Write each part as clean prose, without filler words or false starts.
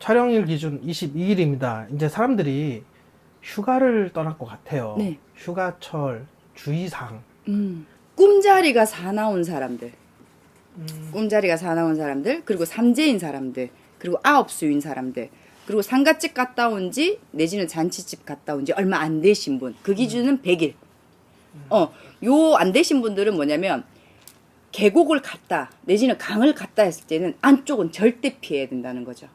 촬영일 기준 22일입니다. 이제 사람들이 휴가를 떠날 것 같아요. 네. 휴가철, 주의사항. 꿈자리가 사나운 사람들, 꿈자리가 사나운 사람들, 그리고 삼재인 사람들, 그리고 아홉수인 사람들, 그리고 상가집 갔다 온 지 내지는 잔치집 갔다 온 지 얼마 안 되신 분, 그 기준은 100일. 요 안 되신 분들은 뭐냐면 계곡을 갔다 내지는 강을 갔다 했을 때는 안쪽은 절대 피해야 된다는 거죠.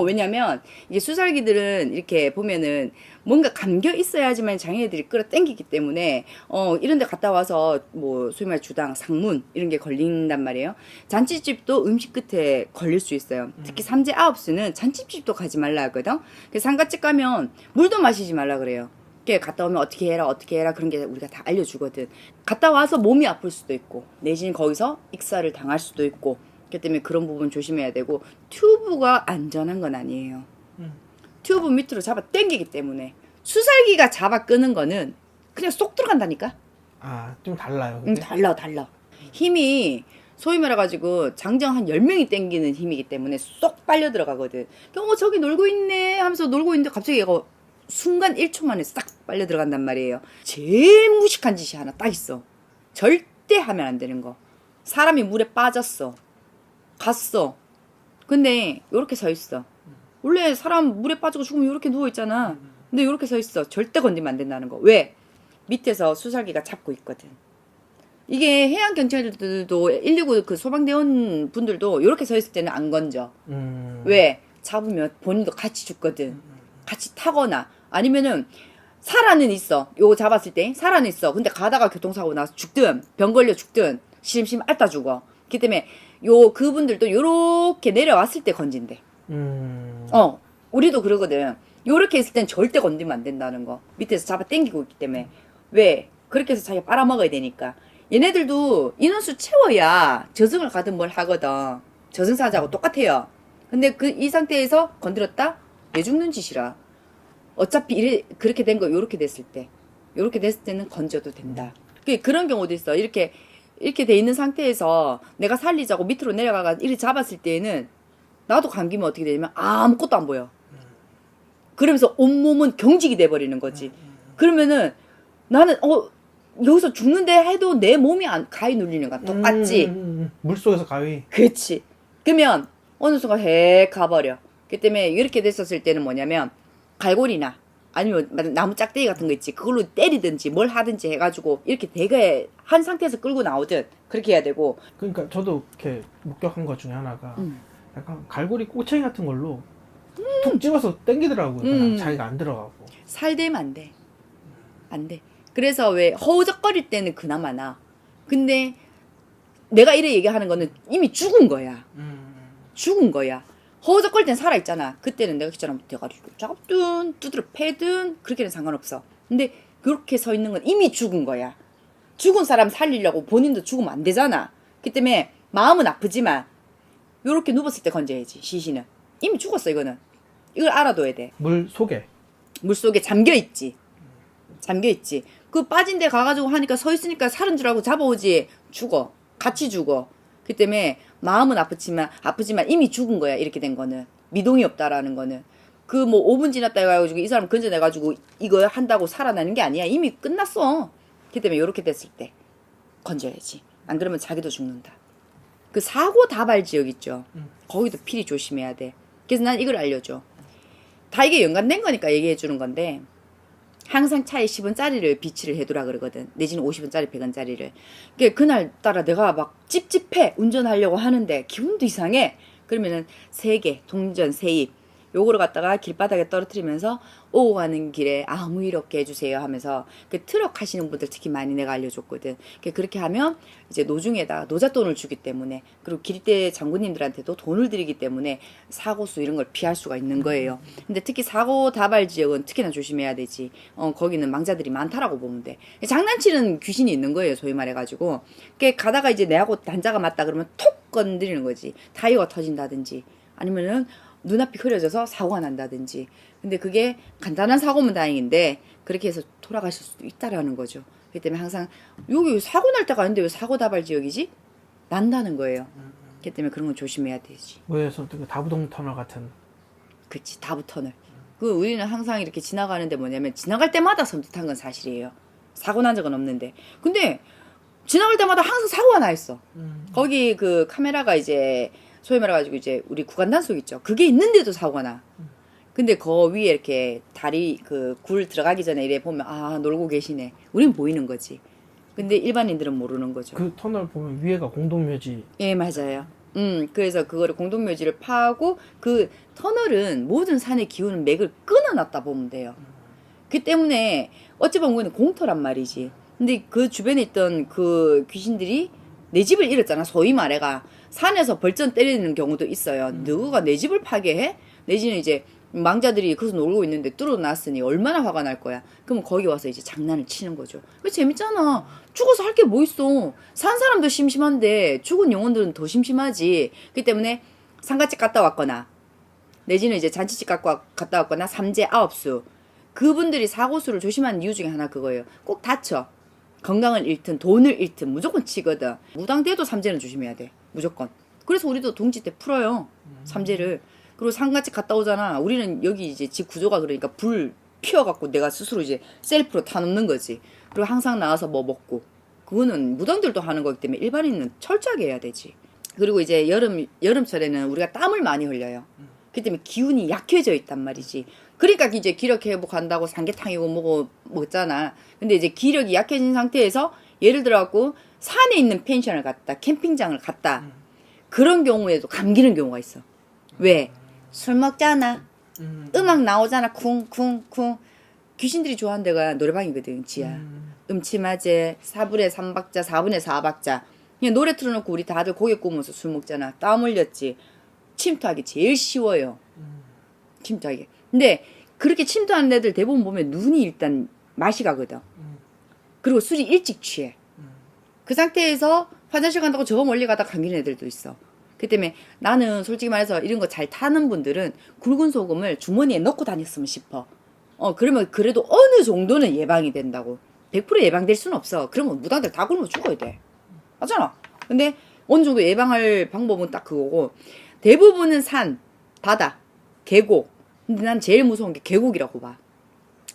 왜냐면 이게 수살기들은 이렇게 보면은 뭔가 감겨 있어야지만 장애들이 끌어당기기 때문에 이런 데 갔다 와서 뭐 소위 말 주당, 상문 이런 게 걸린단 말이에요. 잔치집도 음식 끝에 걸릴 수 있어요. 특히 삼재 아홉수는 잔치집도 가지 말라 하거든. 그래서 상가집 가면 물도 마시지 말라 그래요. 갔다 오면 어떻게 해라 그런 게 우리가 다 알려주거든. 갔다 와서 몸이 아플 수도 있고 내지는 거기서 익사를 당할 수도 있고 그렇기 때문에 그런 부분 조심해야 되고 튜브가 안전한 건 아니에요. 튜브 밑으로 잡아 당기기 때문에 수살기가 잡아 끄는 거는 그냥 쏙 들어간다니까. 아, 좀 달라요. 근데? 달라. 힘이 소위 말해가지고 장정 한 10명이 당기는 힘이기 때문에 쏙 빨려 들어가거든. 저기 놀고 있네 하면서 놀고 있는데 갑자기 얘가 순간 1초 만에 싹 빨려 들어간단 말이에요. 제일 무식한 짓이 하나 딱 있어. 절대 하면 안 되는 거. 사람이 물에 빠졌어. 갔어. 근데 요렇게 서 있어. 원래 사람 물에 빠지고 죽으면 요렇게 누워 있잖아. 근데 요렇게 서 있어. 절대 건드리면 안 된다는 거. 왜? 밑에서 수살기가 잡고 있거든. 이게 해양 경찰들도 119 그 소방대원 분들도 요렇게 서 있을 때는 안 건져. 왜? 잡으면 본인도 같이 죽거든. 같이 타거나 아니면은 살아는 있어. 요거 잡았을 때 살아는 있어. 근데 가다가 교통사고 나서 죽든 병 걸려 죽든 심심 앓다 죽어. 그렇기 때문에 그분들도 요렇게 내려왔을 때 건진대. 우리도 그러거든. 요렇게 있을 땐 절대 건드리면 안 된다는 거. 밑에서 잡아 당기고 있기 때문에. 왜? 그렇게 해서 자기가 빨아먹어야 되니까. 얘네들도 인원수 채워야 저승을 가든 뭘 하거든. 저승사자하고 똑같아요. 근데 이 상태에서 건드렸다? 내 죽는 짓이라. 어차피 그렇게 된 거 요렇게 됐을 때. 요렇게 됐을 때는 건져도 된다. 그런 경우도 있어. 이렇게 돼 있는 상태에서 내가 살리자고 밑으로 내려가가 이렇게 잡았을 때에는 나도 감기면 어떻게 되냐면 아무것도 안 보여. 그러면서 온몸은 경직이 돼버리는 거지. 그러면은 나는 여기서 죽는데 해도 내 몸이 가위 눌리는 거야. 똑같지? 물속에서 가위. 그렇지. 그러면 어느 순간 해 가버려. 그 때문에 이렇게 됐었을 때는 뭐냐면 갈고리나 아니면 나무 짝대기 같은 거 있지. 그걸로 때리든지 뭘 하든지 해가지고 이렇게 되게 한 상태에서 끌고 나오든 그렇게 해야 되고. 그러니까 저도 이렇게 목격한 것 중에 하나가 약간 갈고리 꼬챙이 같은 걸로 툭 찍어서 당기더라고요. 그냥 자기가 안 들어가고. 살대면 안 돼. 안 돼. 그래서 왜 허우적거릴 때는 그나마 나. 근데 내가 이래 얘기하는 거는 이미 죽은 거야. 죽은 거야. 허우적거릴 땐 살아있잖아. 그때는 내가 그처럼 대가리로 잡든 두드려 패든 그렇게는 상관없어. 근데 그렇게 서 있는 건 이미 죽은 거야. 죽은 사람 살리려고 본인도 죽으면 안 되잖아. 그 때문에 마음은 아프지만 요렇게 누웠을 때 건져야지. 시신은 이미 죽었어. 이거는 이걸 알아둬야 돼. 물 속에 잠겨있지. 잠겨있지. 그 빠진 데 가가지고 하니까 서 있으니까 살은 줄 알고 잡아오지. 죽어. 같이 죽어. 그 때문에 마음은 아프지만 이미 죽은 거야. 이렇게 된 거는. 미동이 없다라는 거는. 그 뭐 5분 지났다 해가지고 이 사람 건져내가지고 이거 한다고 살아나는 게 아니야. 이미 끝났어. 그 때문에 요렇게 됐을 때 건져야지. 안 그러면 자기도 죽는다. 그 사고 다발 지역 있죠. 거기도 필히 조심해야 돼. 그래서 난 이걸 알려줘. 다 이게 연관된 거니까 얘기해 주는 건데 항상 차에 10원짜리를 비치를 해두라 그러거든. 내지는 50원짜리 100원짜리를. 그날따라 내가 막 찝찝해. 운전하려고 하는데 기분도 이상해. 그러면은 3개 동전 세입 요거를 갖다가 길바닥에 떨어뜨리면서 오고 가는 길에 아무 일 없게 해주세요 하면서 그 트럭 하시는 분들 특히 많이 내가 알려줬거든. 그렇게 하면 이제 노중에다 노잣돈을 주기 때문에 그리고 길대 장군님들한테도 돈을 드리기 때문에 사고수 이런 걸 피할 수가 있는 거예요. 근데 특히 사고 다발 지역은 특히나 조심해야 되지. 거기는 망자들이 많다라고 보면 돼. 장난치는 귀신이 있는 거예요. 소위 말해가지고. 가다가 이제 내하고 단자가 맞다 그러면 톡 건드리는 거지. 타이어가 터진다든지 아니면은 눈앞이 흐려져서 사고가 난다든지. 근데 그게 간단한 사고면 다행인데 그렇게 해서 돌아가실 수도 있다라는 거죠. 그렇기 때문에 항상 여기 사고 날 때가 아닌데 왜 사고 다발 지역이지? 난다는 거예요. 그렇기 때문에 그런 건 조심해야 되지. 그래서 다부동 터널 같은 그치, 다부 터널. 그 우리는 항상 이렇게 지나가는데 뭐냐면 지나갈 때마다 섬뜩한 건 사실이에요. 사고 난 적은 없는데. 근데 지나갈 때마다 항상 사고가 나 있어. 거기 그 카메라가 이제 소위 말해가지고 이제 우리 구간 단속 있죠. 그게 있는데도 사고가 나. 근데 그 위에 이렇게 다리 그 굴 들어가기 전에 이래 보면 아 놀고 계시네. 우린 보이는 거지. 근데 일반인들은 모르는 거죠. 그 터널 보면 위에가 공동묘지. 예, 맞아요. 그래서 그거를 공동묘지를 파고 그 터널은 모든 산의 기운은 맥을 끊어놨다 보면 돼요. 그 때문에 어찌 보면 그건 공터란 말이지. 근데 그 주변에 있던 그 귀신들이 내 집을 잃었잖아. 소위 말해가 산에서 벌전 때리는 경우도 있어요. 누구가 내 집을 파괴해? 내지는 이제 망자들이 거기서 놀고 있는데 뚫어놨으니 얼마나 화가 날 거야. 그러면 거기 와서 이제 장난을 치는 거죠. 그 재밌잖아. 죽어서 할 게 뭐 있어. 산 사람도 심심한데 죽은 영혼들은 더 심심하지. 그 때문에 상가집 갔다 왔거나 내지는 이제 잔치집 갔다 왔거나 삼재 아홉수 그분들이 사고수를 조심하는 이유 중에 하나 그거예요. 꼭 다쳐. 건강을 잃든 돈을 잃든 무조건 치거든. 무당돼도 삼재는 조심해야 돼. 무조건. 그래서 우리도 동지 때 풀어요. 삼재를. 그리고 상가집 갔다 오잖아. 우리는 여기 이제 집 구조가 그러니까 불 피워갖고 내가 스스로 이제 셀프로 타놓는 거지. 그리고 항상 나와서 뭐 먹고. 그거는 무당들도 하는 거기 때문에 일반인은 철저하게 해야 되지. 그리고 이제 여름철에는 우리가 땀을 많이 흘려요. 그렇기 때문에 기운이 약해져 있단 말이지. 그러니까 이제 기력 회복한다고 삼계탕이고 뭐고 먹잖아. 근데 이제 기력이 약해진 상태에서 예를 들어갖고 산에 있는 펜션을 갔다, 캠핑장을 갔다. 그런 경우에도 감기는 경우가 있어. 왜? 술 먹잖아. 음악 나오잖아. 쿵쿵쿵. 귀신들이 좋아하는 데가 노래방이거든, 지야. 음침하제, 4분의 3박자, 4분의 4박자. 그냥 노래 틀어놓고 우리 다들 고개 구우면서 술 먹잖아. 땀 흘렸지. 침투하기 제일 쉬워요. 침투하기. 근데 그렇게 침투하는 애들 대부분 보면 눈이 일단 맛이 가거든. 그리고 술이 일찍 취해. 그 상태에서 화장실 간다고 저 멀리 가다 감기는 애들도 있어. 그 때문에 나는 솔직히 말해서 이런 거 잘 타는 분들은 굵은 소금을 주머니에 넣고 다녔으면 싶어. 그러면 그래도 어느 정도는 예방이 된다고. 100% 예방될 수는 없어. 그러면 무당들 다 굶어 죽어야 돼. 맞잖아. 근데 어느 정도 예방할 방법은 딱 그거고. 대부분은 산, 바다, 계곡. 근데 난 제일 무서운 게 계곡이라고 봐.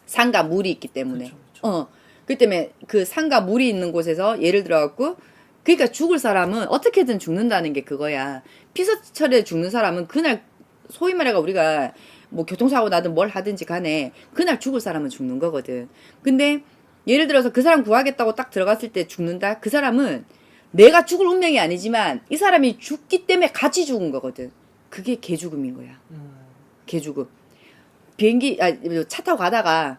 산과 물이 있기 때문에. 그렇죠. 그 때문에 그 산과 물이 있는 곳에서 예를 들어갖고 그러니까 죽을 사람은 어떻게든 죽는다는 게 그거야. 피서철에 죽는 사람은 그날 소위 말해가 우리가 뭐 교통사고 나든 뭘 하든지 간에 그날 죽을 사람은 죽는 거거든. 근데 예를 들어서 그 사람 구하겠다고 딱 들어갔을 때 죽는다? 그 사람은 내가 죽을 운명이 아니지만 이 사람이 죽기 때문에 같이 죽은 거거든. 그게 개죽음인 거야. 개죽음. 차 타고 가다가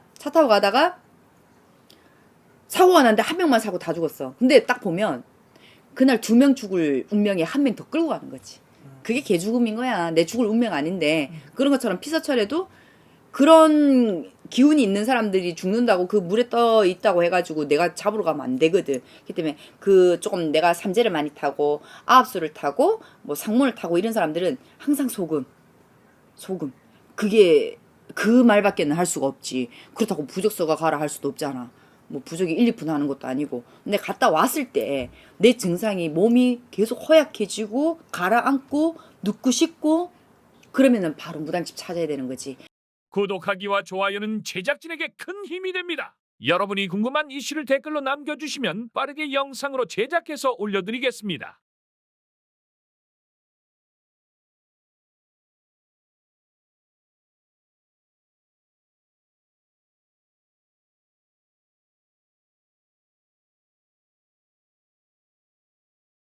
사고가 났는데 한 명만 사고 다 죽었어. 근데 딱 보면 그날 2명 죽을 운명에 한 명 더 끌고 가는 거지. 그게 개죽음인 거야. 내 죽을 운명 아닌데. 그런 것처럼 피서철에도 그런 기운이 있는 사람들이 죽는다고 그 물에 떠 있다고 해가지고 내가 잡으러 가면 안 되거든. 그렇기 때문에 그 조금 내가 삼재를 많이 타고 아합수를 타고 뭐 상문을 타고 이런 사람들은 항상 소금. 그게 그 말밖에는 할 수가 없지. 그렇다고 부적서가 가라 할 수도 없잖아. 뭐 부적이 1, 2분 하는 것도 아니고. 근데 갔다 왔을 때 내 증상이 몸이 계속 허약해지고 가라앉고 눕고 싶고 그러면은 바로 무당집 찾아야 되는 거지. 구독하기와 좋아요는 제작진에게 큰 힘이 됩니다. 여러분이 궁금한 이슈를 댓글로 남겨주시면 빠르게 영상으로 제작해서 올려드리겠습니다.